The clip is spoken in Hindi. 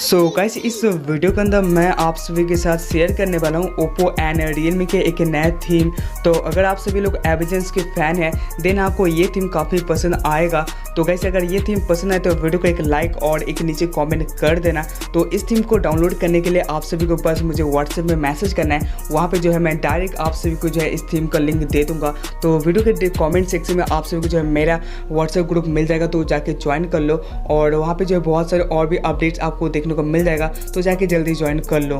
सो गाइस इस वीडियो के अंदर मैं आप सभी के साथ शेयर करने वाला हूँ ओप्पो एंड रियलमी के एक नया थीम। तो अगर आप सभी लोग एवेंजर्स के फ़ैन हैं देन आपको ये थीम काफ़ी पसंद आएगा। तो गाइस अगर ये थीम पसंद आए तो वीडियो को एक लाइक और एक नीचे कमेंट कर देना। तो इस थीम को डाउनलोड करने के लिए आप सभी को बस मुझे व्हाट्सएप में मैसेज करना है, वहाँ पे जो है मैं डायरेक्ट आप सभी को जो है इस थीम का लिंक दे दूँगा। तो वीडियो के कॉमेंट सेक्शन में आप सभी को जो है मेरा व्हाट्सएप ग्रुप मिल जाएगा, तो जाके ज्वाइन कर लो और वहाँ पर जो है बहुत सारे और भी अपडेट्स आपको देखने को मिल जाएगा, तो जाके जल्दी ज्वाइन कर लो।